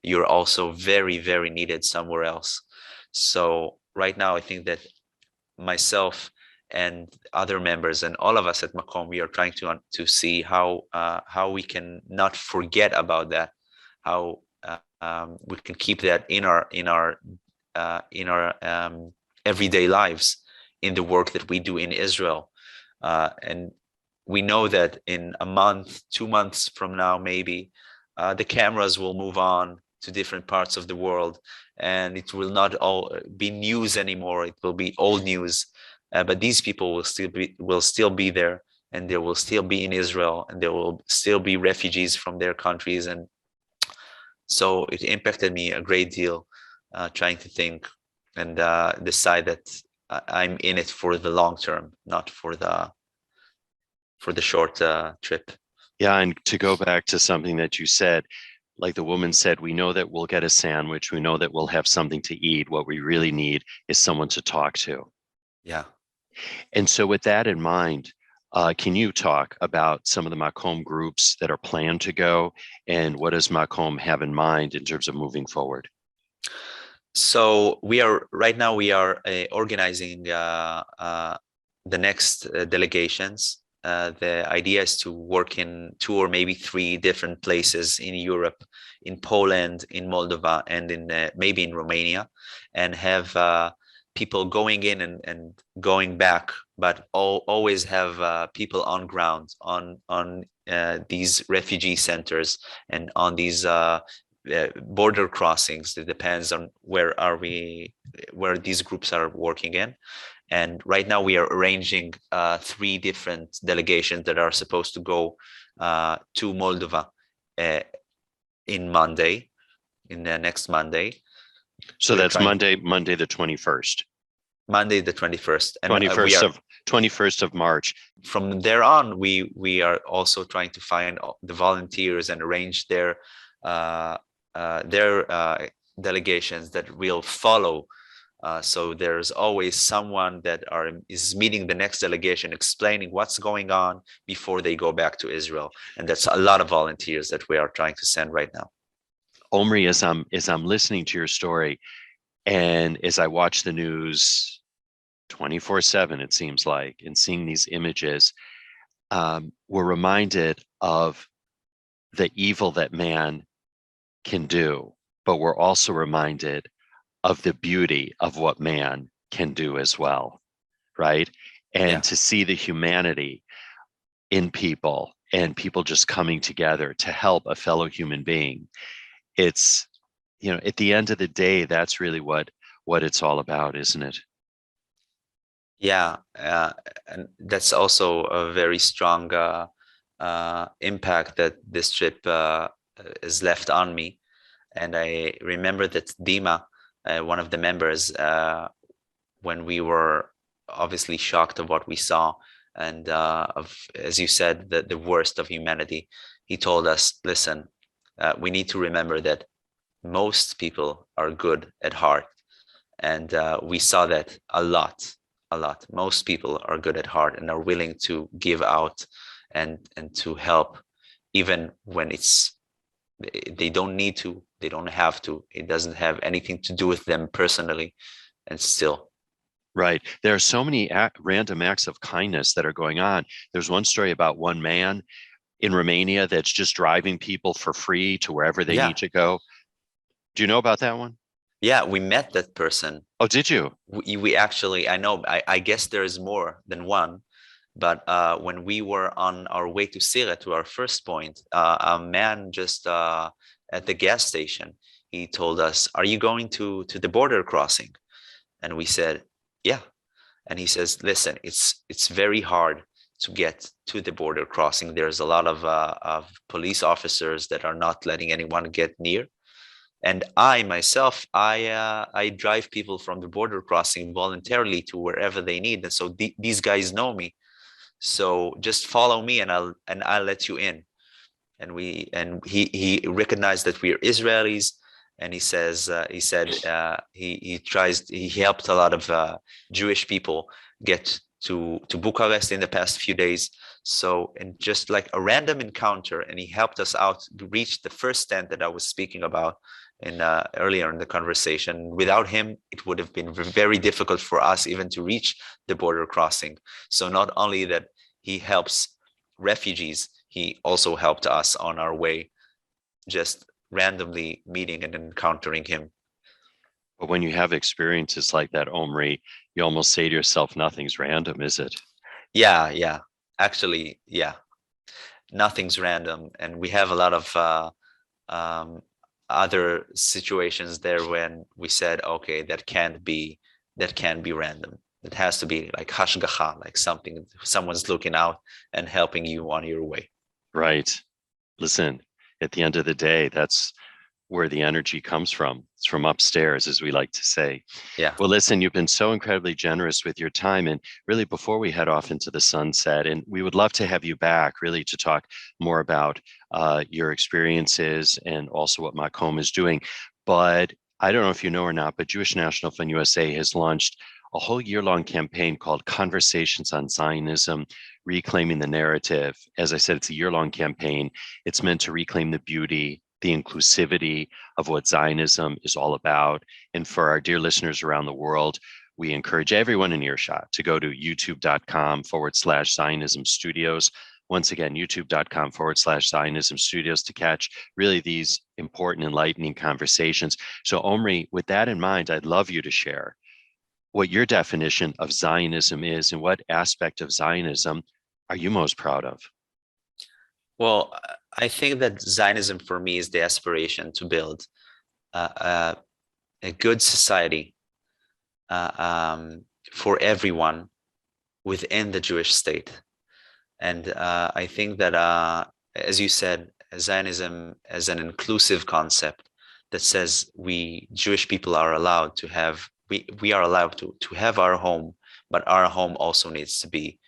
you're also very, very needed somewhere else. So right now, I think that myself and other members and all of us at MAKOM, we are trying to see how we can not forget about that, how we can keep that in our everyday lives, in the work that we do in Israel. And we know that in a month, 2 months from now, maybe the cameras will move on to different parts of the world, and it will not all be news anymore. It will be old news. But these people will still be there, and they will still be in Israel, and there will still be refugees from their countries. And so it impacted me a great deal, trying to think and decide that I'm in it for the long term, not for the short trip. Yeah, and to go back to something that you said, like the woman said, we know that we'll get a sandwich, we know that we'll have something to eat. What we really need is someone to talk to. Yeah. And so with that in mind, can you talk about some of the MAKOM groups that are planned to go, and what does MAKOM have in mind in terms of moving forward? So right now we are organizing the next delegations. The idea is to work in 2 or maybe 3 different places in Europe, in Poland, in Moldova, and in maybe in Romania, and have people going in and going back, but always have people on ground on these refugee centers and on these border crossings. It depends on where these groups are working in. And right now we are arranging 3 different delegations that are supposed to go to Moldova in next Monday. So that's Monday the 21st. Monday the 21st. And 21st of March. From there on, we are also trying to find the volunteers and arrange their delegations that will follow. So there's always someone that is meeting the next delegation, explaining what's going on before they go back to Israel. And that's a lot of volunteers that we are trying to send right now. Omri, as I'm listening to your story, and as I watch the news 24/7, it seems like, and seeing these images, we're reminded of the evil that man can do, but we're also reminded of the beauty of what man can do as well, right? And to see the humanity in people, and people just coming together to help a fellow human being, it's, at the end of the day, that's really what it's all about, isn't it? Yeah, and that's also a very strong impact that this trip has left on me. And I remember that Dima, one of the members, when we were obviously shocked of what we saw, and of, as you said, the worst of humanity, he told us, listen, we need to remember that most people are good at heart. And we saw that a lot. Most people are good at heart and are willing to give out and to help, even when they don't need to, they don't have to. It doesn't have anything to do with them personally, and still. Right. There are so many random acts of kindness that are going on. There's one story about one man in Romania that's just driving people for free to wherever they need to go. Do you know about that one? Yeah, we met that person. Oh, did you? We actually, I know, I guess there is more than one, but when we were on our way to Syria, to our first point, a man just at the gas station, he told us, "Are you going to the border crossing?" And we said, "Yeah." And he says, "Listen, it's very hard to get to the border crossing. There's a lot of police officers that are not letting anyone get near. And I myself, I drive people from the border crossing voluntarily to wherever they need. And so these guys know me. So just follow me, and I'll let you in." And he recognized that we are Israelis, and he helped a lot of Jewish people get to Bucharest in the past few days. So, and just like a random encounter, and he helped us out to reach the first tent that I was speaking about in earlier in the conversation. Without him, it would have been very difficult for us even to reach the border crossing. So not only that he helps refugees, he also helped us on our way, just randomly meeting and encountering him. But when you have experiences like that, Omri, you almost say to yourself, nothing's random, is it? Yeah. Actually, yeah. Nothing's random. And we have a lot of other situations there when we said, okay, that can't be random. It has to be like hashgacha, like someone's looking out and helping you on your way. Right. Listen, at the end of the day, that's where the energy comes from. It's from upstairs, as we like to say. Yeah. Well, listen, you've been so incredibly generous with your time. And really, before we head off into the sunset, and we would love to have you back really to talk more about your experiences and also what MAKOM is doing. But I don't know if you know or not, but Jewish National Fund USA has launched a whole year-long campaign called Conversations on Zionism, Reclaiming the Narrative. As I said, it's a year-long campaign. It's meant to reclaim the beauty, the inclusivity of what Zionism is all about. And for our dear listeners around the world, we encourage everyone in earshot to go to youtube.com/Zionism Studios. Once again, youtube.com/Zionism Studios to catch really these important, enlightening conversations. So Omri, with that in mind, I'd love you to share what your definition of Zionism is and what aspect of Zionism are you most proud of? Well, I think that Zionism for me is the aspiration to build a good society for everyone within the Jewish state. And I think that, as you said, Zionism as an inclusive concept that says we Jewish people are allowed to have, we are allowed to have our home, but our home also needs to be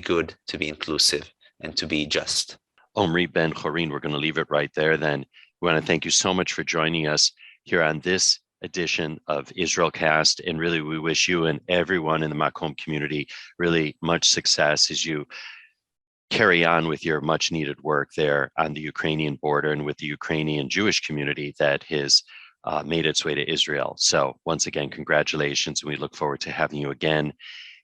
good, to be inclusive, and to be just. Omri Ben Horin, we're going to leave it right there then. We want to thank you so much for joining us here on this edition of IsraelCast. And really, we wish you and everyone in the MAKOM community really much success as you carry on with your much needed work there on the Ukrainian border and with the Ukrainian Jewish community that has made its way to Israel. So once again, congratulations. And we look forward to having you again.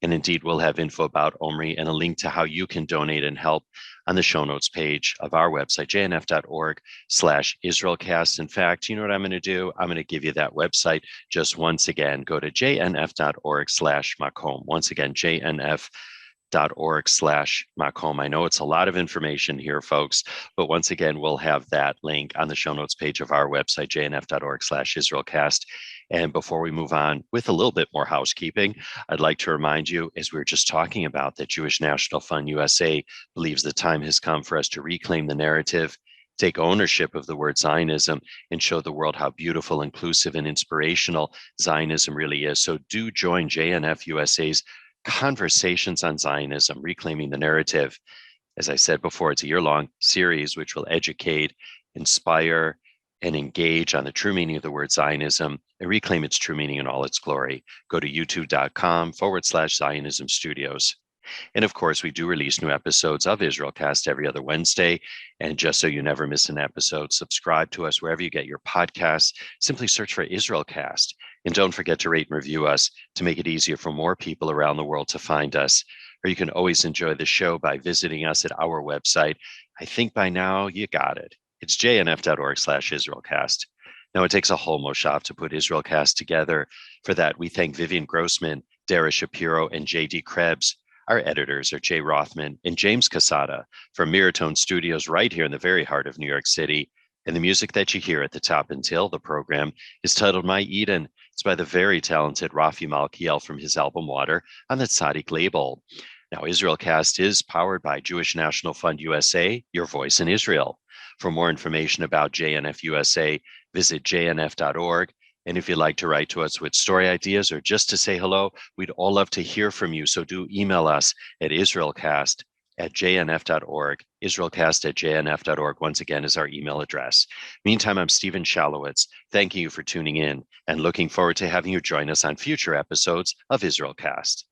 And indeed, we'll have info about Omri and a link to how you can donate and help on the show notes page of our website, jnf.org/IsraelCast. In fact, you know what I'm going to do? I'm going to give you that website just once again. Go to jnf.org/MAKOM. Once again, jnf.org/MAKOM. I know it's a lot of information here, folks, but once again, we'll have that link on the show notes page of our website, jnf.org/IsraelCast. And before we move on with a little bit more housekeeping, I'd like to remind you, as we were just talking about, that Jewish National Fund USA believes the time has come for us to reclaim the narrative, take ownership of the word Zionism, and show the world how beautiful, inclusive, and inspirational Zionism really is. So do join JNF USA's Conversations on Zionism, Reclaiming the Narrative. As I said before, it's a year-long series which will educate, inspire, and engage on the true meaning of the word Zionism and reclaim its true meaning in all its glory. Go to youtube.com/Zionism Studios. And of course, we do release new episodes of IsraelCast every other Wednesday. And just so you never miss an episode, subscribe to us wherever you get your podcasts. Simply search for IsraelCast. And don't forget to rate and review us to make it easier for more people around the world to find us. Or you can always enjoy the show by visiting us at our website. I think by now you got it. It's jnf.org/IsraelCast. Now, it takes a whole moshav to put IsraelCast together. For that, we thank Vivian Grossman, Dara Shapiro, and J.D. Krebs. Our editors are Jay Rothman and James Casada from Miratone Studios right here in the very heart of New York City. And the music that you hear at the top and tail of the program is titled My Eden. It's by the very talented Rafi Malkiel from his album Water on the Tzaddik label. Now, IsraelCast is powered by Jewish National Fund USA, your voice in Israel. For more information about JNF USA, visit jnf.org. And if you'd like to write to us with story ideas or just to say hello, we'd all love to hear from you. So do email us at IsraelCast@jnf.org. IsraelCast@jnf.org, once again, is our email address. Meantime, I'm Stephen Shalowitz. Thanking you for tuning in and looking forward to having you join us on future episodes of IsraelCast.